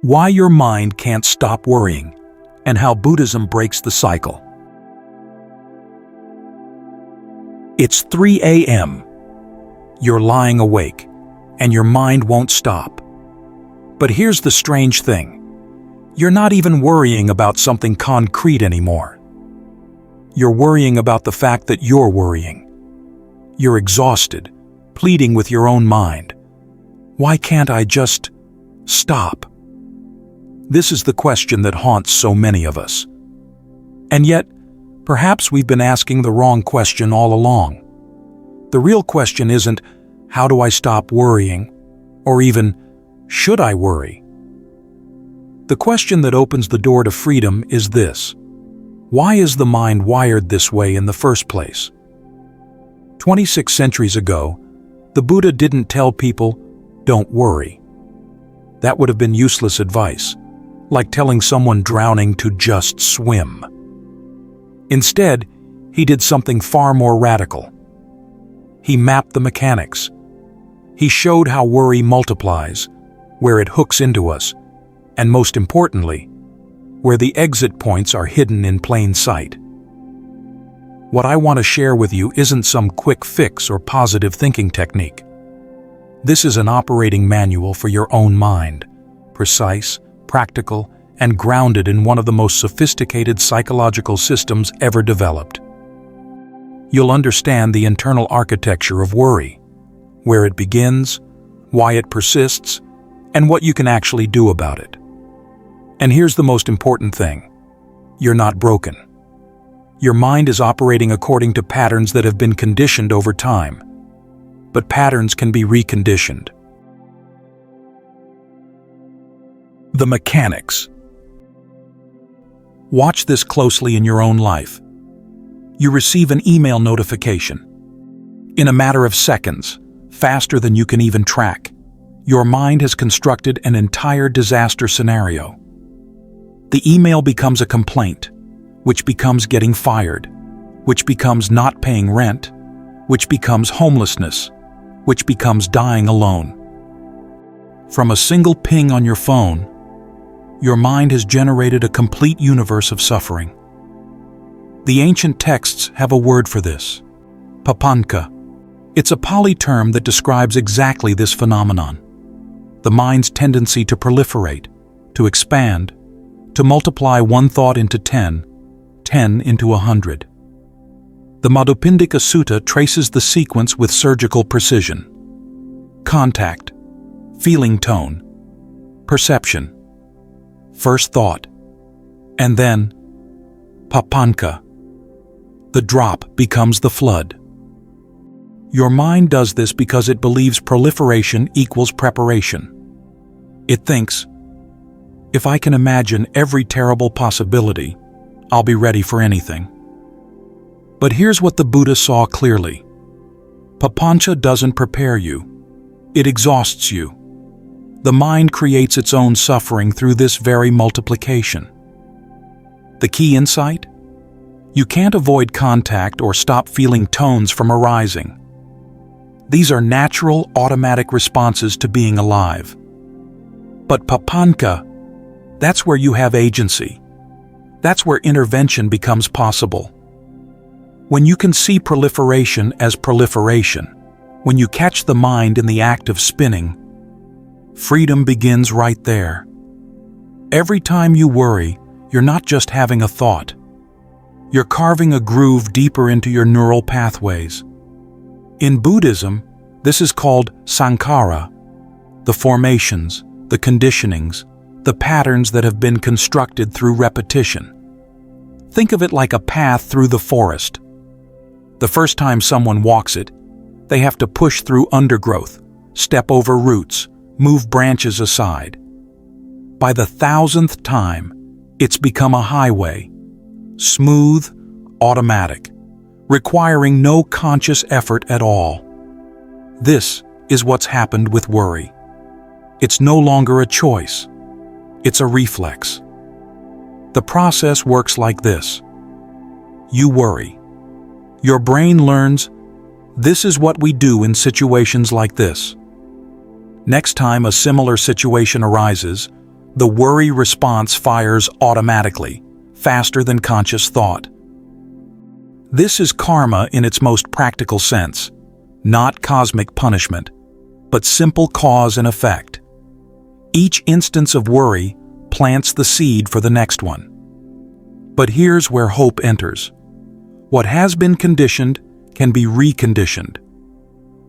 Why your mind can't stop worrying, and how Buddhism breaks the cycle. It's 3 a.m. You're lying awake, and your mind won't stop. But here's the strange thing. You're not even worrying about something concrete anymore. You're worrying about the fact that you're worrying. You're exhausted, pleading with your own mind. Why can't I just stop? This is the question that haunts so many of us. And yet, perhaps we've been asking the wrong question all along. The real question isn't, how do I stop worrying? Or even, should I worry? The question that opens the door to freedom is this: why is the mind wired this way in the first place? 26 centuries ago, the Buddha didn't tell people, don't worry. That would have been useless advice, like telling someone drowning to just swim. Instead, he did something far more radical. He mapped the mechanics. He showed how worry multiplies, where it hooks into us, and most importantly, where the exit points are hidden in plain sight. What I want to share with you isn't some quick fix or positive thinking technique. This is an operating manual for your own mind, precise, practical, and grounded in one of the most sophisticated psychological systems ever developed. You'll understand the internal architecture of worry, where it begins, why it persists, and what you can actually do about it. And here's the most important thing: you're not broken. Your mind is operating according to patterns that have been conditioned over time. But patterns can be reconditioned. The mechanics. Watch this closely in your own life. You receive an email notification. In a matter of seconds, faster than you can even track, your mind has constructed an entire disaster scenario. The email becomes a complaint, which becomes getting fired, which becomes not paying rent, which becomes homelessness, which becomes dying alone. From a single ping on your phone, your mind has generated a complete universe of suffering. The ancient texts have a word for this: papañca. It's a Pali term that describes exactly this phenomenon: the mind's tendency to proliferate, to expand, to multiply one thought into 10, 10 into 100. The Paṭiccasamuppāda Sutta traces the sequence with surgical precision. Contact, feeling tone, perception, first thought, and then papañca. The drop becomes the flood. Your mind does this because it believes proliferation equals preparation. It thinks, if I can imagine every terrible possibility, I'll be ready for anything. But here's what the Buddha saw clearly. Papañca doesn't prepare you. It exhausts you. The mind creates its own suffering through this very multiplication. The key insight? You can't avoid contact or stop feeling tones from arising. These are natural, automatic responses to being alive. But papañca, that's where you have agency. That's where intervention becomes possible. When you can see proliferation as proliferation, when you catch the mind in the act of spinning, freedom begins right there. Every time you worry, you're not just having a thought. You're carving a groove deeper into your neural pathways. In Buddhism, this is called sankhara, the formations, the conditionings, the patterns that have been constructed through repetition. Think of it like a path through the forest. The first time someone walks it, they have to push through undergrowth, step over roots, move branches aside. By the 1,000th time, it's become a highway, smooth, automatic, requiring no conscious effort at all. This is what's happened with worry. It's no longer a choice. It's a reflex. The process works like this. You worry. Your brain learns, this is what we do in situations like this. Next time a similar situation arises, the worry response fires automatically, faster than conscious thought. This is karma in its most practical sense, not cosmic punishment, but simple cause and effect. Each instance of worry plants the seed for the next one. But here's where hope enters. What has been conditioned can be reconditioned.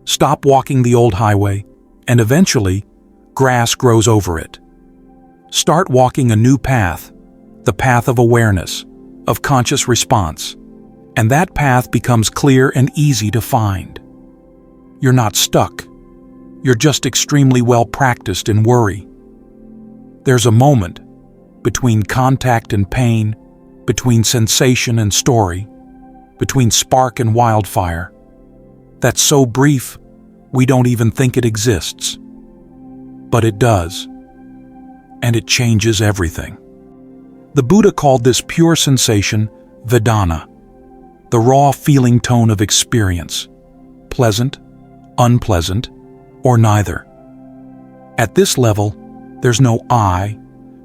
Stop walking the old highway, and eventually, grass grows over it. Start walking a new path, the path of awareness, of conscious response, and that path becomes clear and easy to find. You're not stuck. You're just extremely well practiced in worry. There's a moment between contact and pain, between sensation and story, between spark and wildfire, that's so brief we don't even think it exists. But it does, and it changes everything. The Buddha called this pure sensation vedanā, the raw feeling tone of experience, pleasant, unpleasant, or neither. At this level, there's no I,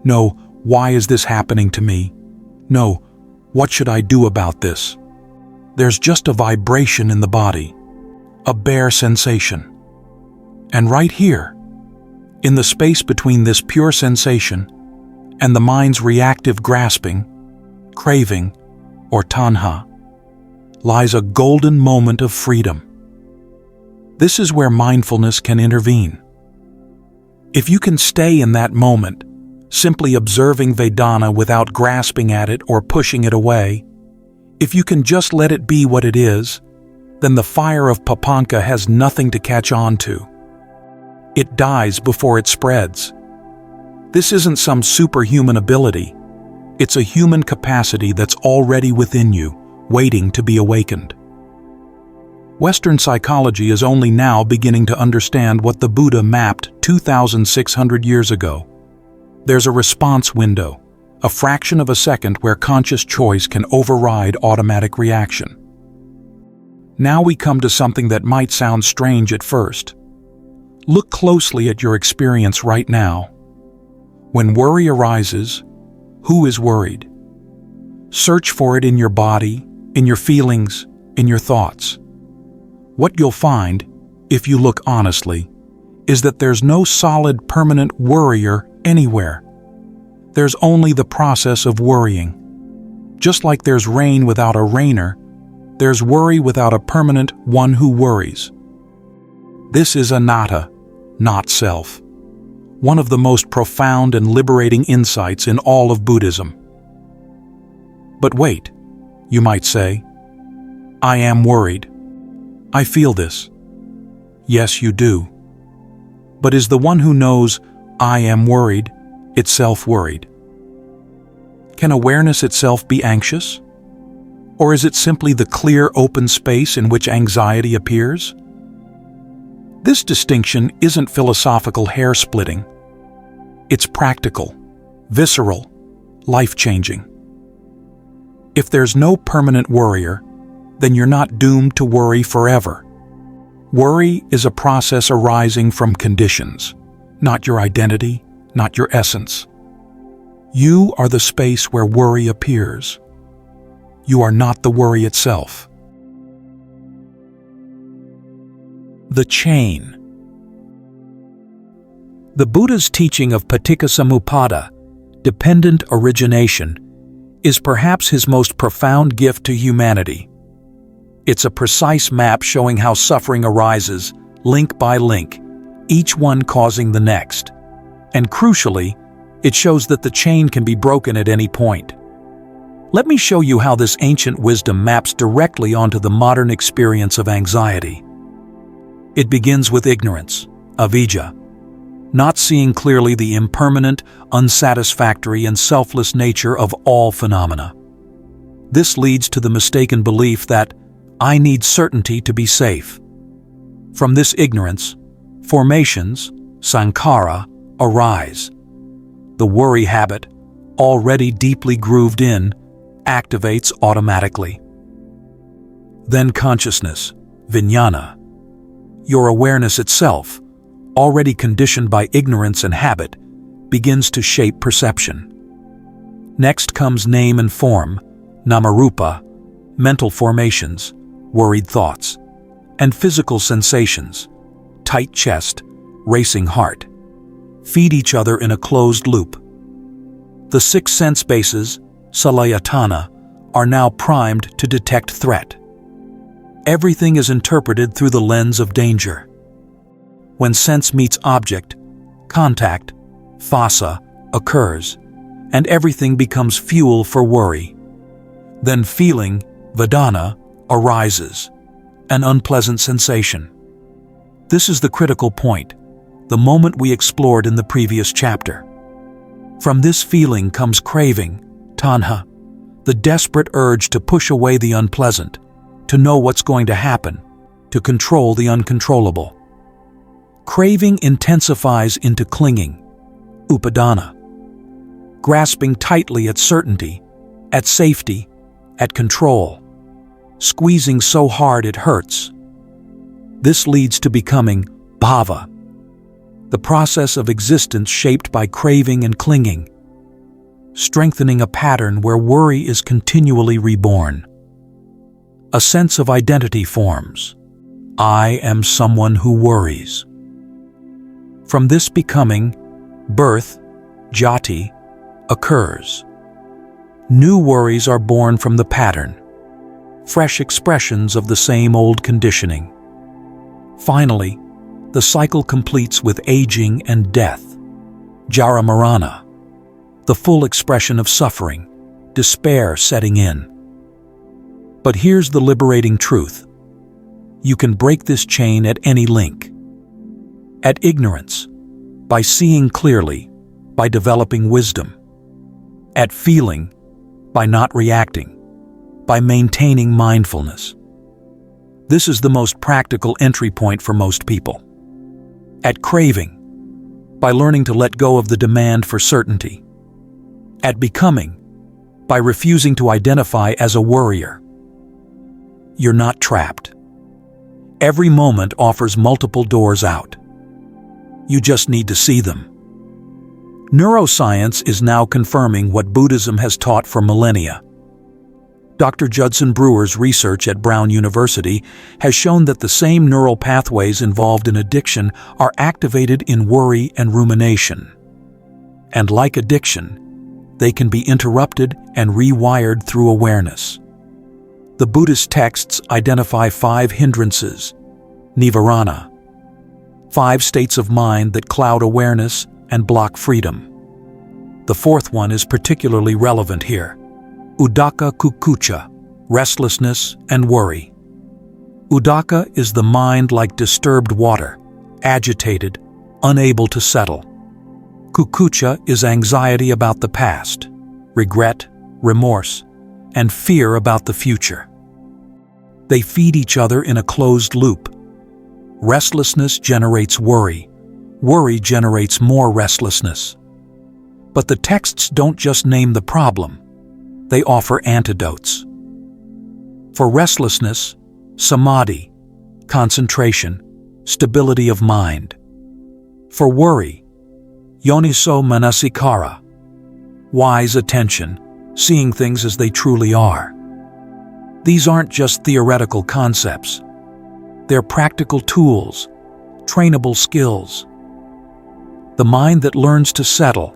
no why is this happening to me, no what should I do about this. There's just a vibration in the body, a bare sensation. And right here, in the space between this pure sensation and the mind's reactive grasping, craving, or tanha, lies a golden moment of freedom. This is where mindfulness can intervene. If you can stay in that moment, simply observing vedanā without grasping at it or pushing it away, if you can just let it be what it is, then the fire of papañca has nothing to catch on to. It dies before it spreads. This isn't some superhuman ability. It's a human capacity that's already within you, waiting to be awakened. Western psychology is only now beginning to understand what the Buddha mapped 2,600 years ago. There's a response window, a fraction of a second where conscious choice can override automatic reaction. Now we come to something that might sound strange at first. Look closely at your experience right now. When worry arises, who is worried? Search for it in your body, in your feelings, in your thoughts. What you'll find, if you look honestly, is that there's no solid permanent worrier anywhere. There's only the process of worrying. Just like there's rain without a rainer, there's worry without a permanent one who worries. This is Anattā, not self. One of the most profound and liberating insights in all of Buddhism. But wait, you might say, I am worried. I feel this. Yes, you do. But is the one who knows I am worried itself worried? Can awareness itself be anxious? Or is it simply the clear, open space in which anxiety appears? This distinction isn't philosophical hair-splitting. It's practical, visceral, life-changing. If there's no permanent worrier, then you're not doomed to worry forever. Worry is a process arising from conditions, not your identity, not your essence. You are the space where worry appears. You are not the worry itself. The chain. The Buddha's teaching of Paṭiccasamuppāda, dependent origination, is perhaps his most profound gift to humanity. It's a precise map showing how suffering arises, link by link, each one causing the next. And crucially, it shows that the chain can be broken at any point. Let me show you how this ancient wisdom maps directly onto the modern experience of anxiety. It begins with ignorance, avijja, not seeing clearly the impermanent, unsatisfactory, and selfless nature of all phenomena. This leads to the mistaken belief that I need certainty to be safe. From this ignorance, formations, sankhara, arise. The worry habit, already deeply grooved in, activates automatically. Then consciousness, vijnana, your awareness itself, already conditioned by ignorance and habit, begins to shape perception. Next comes name and form, namarupa, mental formations, worried thoughts, and physical sensations, tight chest, racing heart, feed each other in a closed loop. The 6 sense bases, salayatana, are now primed to detect threat. Everything is interpreted through the lens of danger. When sense meets object, contact, phassa, occurs, and everything becomes fuel for worry. Then feeling, vedanā, arises, an unpleasant sensation. This is the critical point, the moment we explored in the previous chapter. From this feeling comes craving, tanha, the desperate urge to push away the unpleasant, to know what's going to happen, to control the uncontrollable. Craving intensifies into clinging, upadana, grasping tightly at certainty, at safety, at control, squeezing so hard it hurts. This leads to becoming bhava, the process of existence shaped by craving and clinging, strengthening a pattern where worry is continually reborn. A sense of identity forms. I am someone who worries. From this becoming, birth, jati, occurs. New worries are born from the pattern, fresh expressions of the same old conditioning. Finally, the cycle completes with aging and death, jara marana, the full expression of suffering, despair setting in. But here's the liberating truth. You can break this chain at any link. At ignorance, by seeing clearly, by developing wisdom. At feeling, by not reacting, by maintaining mindfulness. This is the most practical entry point for most people. At craving, by learning to let go of the demand for certainty. At becoming, by refusing to identify as a worrier. You're not trapped. Every moment offers multiple doors out. You just need to see them. Neuroscience is now confirming what Buddhism has taught for millennia. Dr. Judson Brewer's research at Brown University has shown that the same neural pathways involved in addiction are activated in worry and rumination. And like addiction, they can be interrupted and rewired through awareness. The Buddhist texts identify 5 hindrances, nivarana, 5 states of mind that cloud awareness and block freedom. The 4th one is particularly relevant here. Uddhaka kukucha, restlessness and worry. Uddhaka is the mind like disturbed water, agitated, unable to settle. Kukucha is anxiety about the past, regret, remorse, and fear about the future. They feed each other in a closed loop. Restlessness generates worry. Worry generates more restlessness. But the texts don't just name the problem. They offer antidotes. For restlessness, samadhi, concentration, stability of mind. For worry, yoniso manasikāra, wise attention, seeing things as they truly are. These aren't just theoretical concepts. They're practical tools, trainable skills. The mind that learns to settle,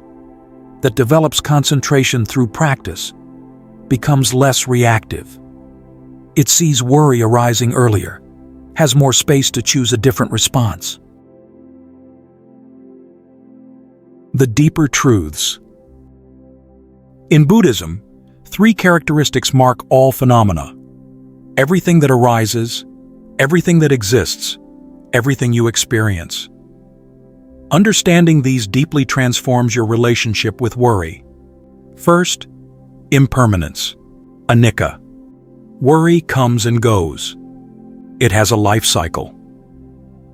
that develops concentration through practice, becomes less reactive. It sees worry arising earlier, has more space to choose a different response. The deeper truths. In Buddhism, 3 characteristics mark all phenomena. Everything that arises, everything that exists, everything you experience. Understanding these deeply transforms your relationship with worry. First, impermanence, Anicca. Worry comes and goes. It has a life cycle.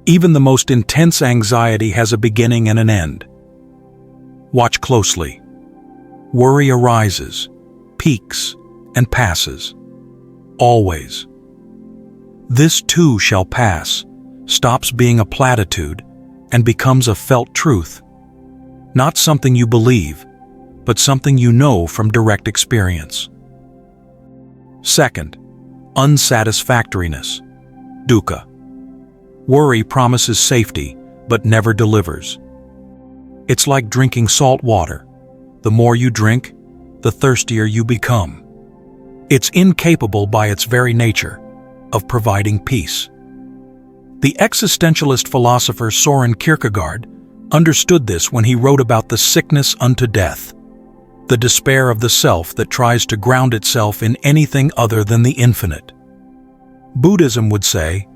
Even the most intense anxiety has a beginning and an end. Watch closely. Worry arises, peaks, and passes. Always. This too shall pass, stops being a platitude, and becomes a felt truth. Not something you believe, but something you know from direct experience. Second, unsatisfactoriness, Dukkha. Worry promises safety, but never delivers. It's like drinking salt water. The more you drink, the thirstier you become. It's incapable by its very nature of providing peace. The existentialist philosopher Søren Kierkegaard understood this when he wrote about the sickness unto death, the despair of the self that tries to ground itself in anything other than the infinite. Buddhism would say,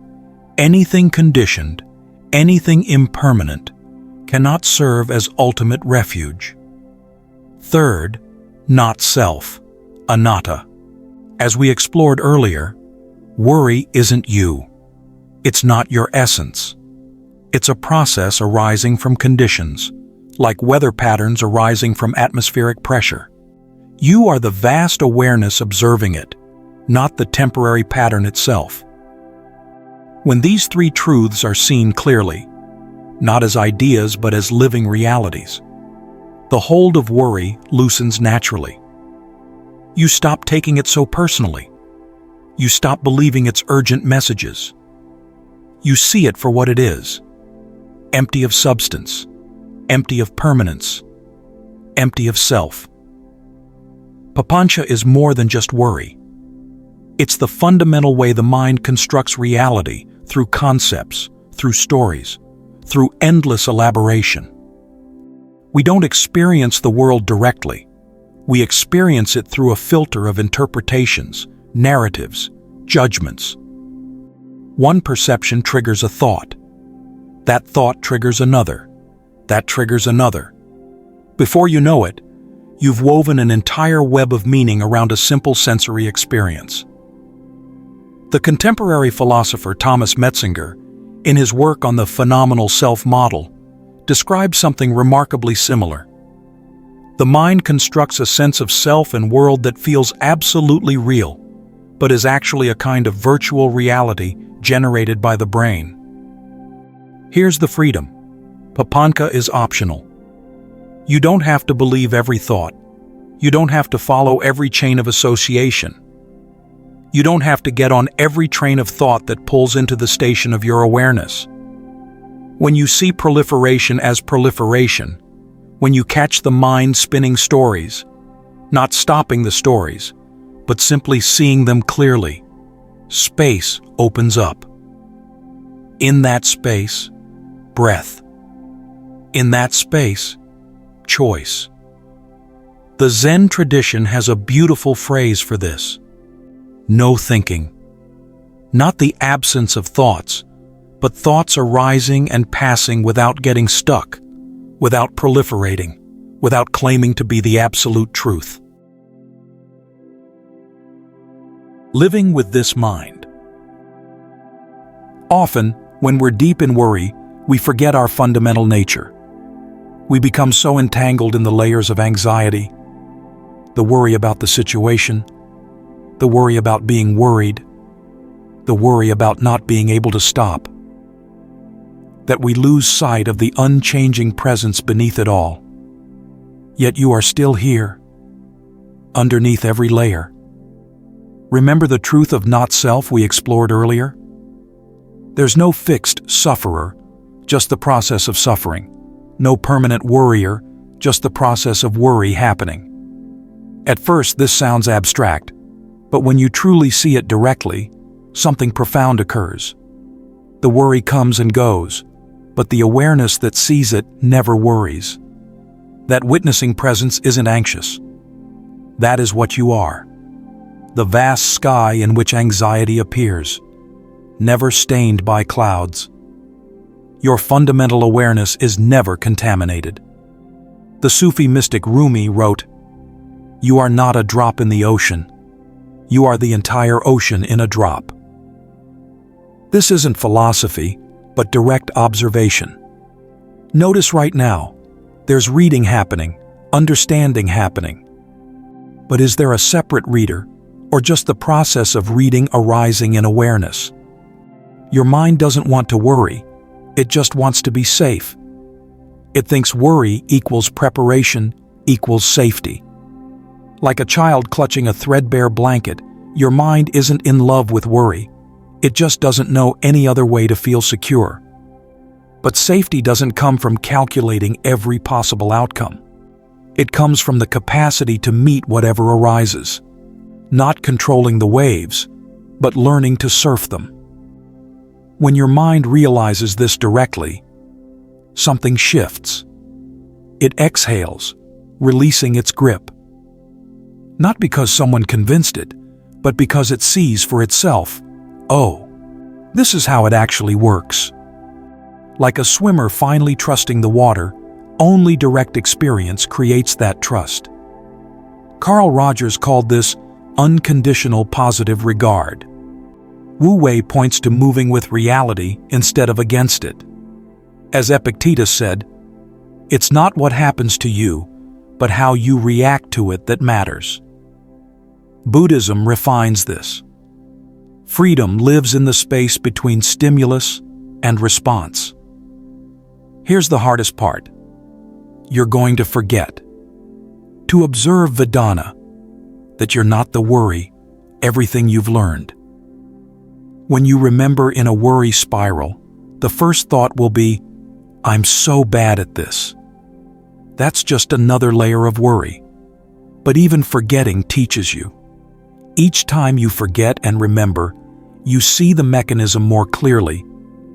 anything conditioned, anything impermanent, cannot serve as ultimate refuge. Third, not self, Anattā. As we explored earlier, worry isn't you. It's not your essence. It's a process arising from conditions, like weather patterns arising from atmospheric pressure. You are the vast awareness observing it, not the temporary pattern itself. When these three truths are seen clearly, not as ideas but as living realities, the hold of worry loosens naturally. You stop taking it so personally. You stop believing its urgent messages. You see it for what it is, empty of substance, empty of permanence, empty of self. Papañca is more than just worry. It's the fundamental way the mind constructs reality through concepts, through stories, through endless elaboration. We don't experience the world directly. We experience it through a filter of interpretations, narratives, judgments. One perception triggers a thought. That thought triggers another. That triggers another. Before you know it, you've woven an entire web of meaning around a simple sensory experience. The contemporary philosopher Thomas Metzinger, in his work on the phenomenal self model, describes something remarkably similar. The mind constructs a sense of self and world that feels absolutely real, but is actually a kind of virtual reality generated by the brain. Here's the freedom. Papañca is optional. You don't have to believe every thought. You don't have to follow every chain of association. You don't have to get on every train of thought that pulls into the station of your awareness. When you see proliferation as proliferation, when you catch the mind spinning stories, not stopping the stories, but simply seeing them clearly, space opens up. In that space, breath. In that space, choice. The Zen tradition has a beautiful phrase for this. No thinking. Not the absence of thoughts, but thoughts arising and passing without getting stuck, without proliferating, without claiming to be the absolute truth. Living with this mind. Often, when we're deep in worry, we forget our fundamental nature. We become so entangled in the layers of anxiety, the worry about the situation, the worry about being worried, the worry about not being able to stop, that we lose sight of the unchanging presence beneath it all. Yet you are still here, underneath every layer. Remember the truth of not self we explored earlier? There's no fixed sufferer, just the process of suffering. No permanent worrier, just the process of worry happening. At first, this sounds abstract, but when you truly see it directly, something profound occurs. The worry comes and goes, but the awareness that sees it never worries. That witnessing presence isn't anxious. That is what you are. The vast sky in which anxiety appears, never stained by clouds. Your fundamental awareness is never contaminated. The Sufi mystic Rumi wrote, "You are not a drop in the ocean. You are the entire ocean in a drop." This isn't philosophy, but direct observation. Notice right now, there's reading happening, understanding happening. But is there a separate reader, or just the process of reading arising in awareness? Your mind doesn't want to worry. It just wants to be safe. It thinks worry equals preparation equals safety. Like a child clutching a threadbare blanket, your mind isn't in love with worry. It just doesn't know any other way to feel secure. But safety doesn't come from calculating every possible outcome. It comes from the capacity to meet whatever arises, not controlling the waves, but learning to surf them. When your mind realizes this directly, something shifts. It exhales, releasing its grip. Not because someone convinced it, but because it sees for itself, oh, this is how it actually works. Like a swimmer finally trusting the water, only direct experience creates that trust. Carl Rogers called this unconditional positive regard. Wu Wei points to moving with reality instead of against it. As Epictetus said, it's not what happens to you, but how you react to it that matters. Buddhism refines this. Freedom lives in the space between stimulus and response. Here's the hardest part. You're going to forget. To observe vedanā, that you're not the worry, everything you've learned. When you remember in a worry spiral, the first thought will be, I'm so bad at this. That's just another layer of worry. But even forgetting teaches you. Each time you forget and remember, you see the mechanism more clearly,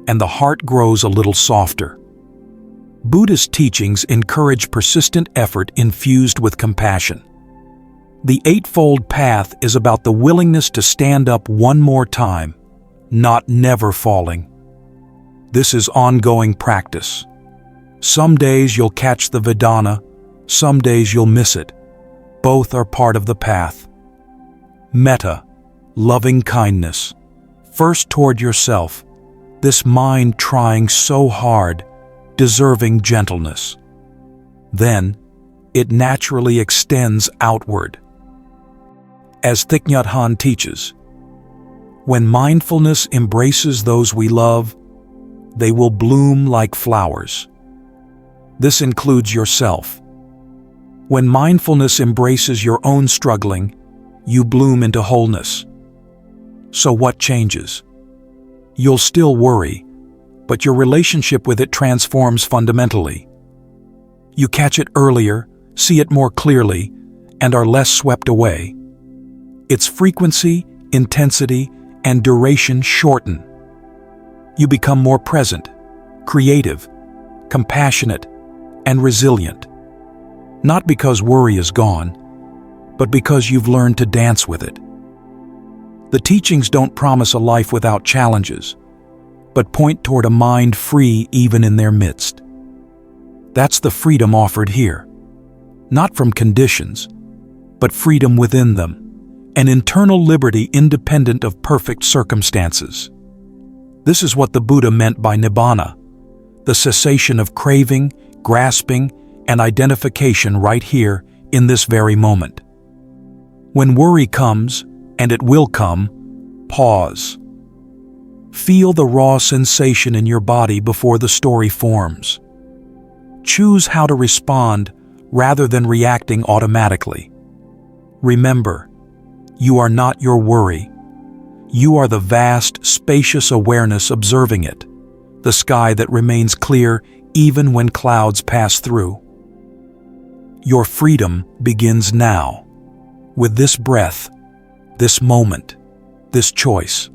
and the heart grows a little softer. Buddhist teachings encourage persistent effort infused with compassion. The Eightfold Path is about the willingness to stand up one more time, not never falling. This is ongoing practice. Some days you'll catch the vedanā, some days you'll miss it. Both are part of the path. Metta, loving kindness, first toward yourself, this mind trying so hard, deserving gentleness. Then, it naturally extends outward. As Thich Nhat Hanh teaches, when mindfulness embraces those we love, they will bloom like flowers. This includes yourself. When mindfulness embraces your own struggling, you bloom into wholeness. So what changes? You'll still worry, but your relationship with it transforms fundamentally. You catch it earlier, see it more clearly, and are less swept away. Its frequency, intensity, and duration shorten. You become more present, creative, compassionate, and resilient. Not because worry is gone, but because you've learned to dance with it. The teachings don't promise a life without challenges, but point toward a mind free even in their midst. That's the freedom offered here. Not from conditions, but freedom within them, an internal liberty independent of perfect circumstances. This is what the Buddha meant by nibbana, the cessation of craving, grasping, and identification right here in this very moment. When worry comes, and it will come, pause. Feel the raw sensation in your body before the story forms. Choose how to respond rather than reacting automatically. Remember, you are not your worry. You are the vast, spacious awareness observing it, the sky that remains clear even when clouds pass through. Your freedom begins now, with this breath, this moment, this choice.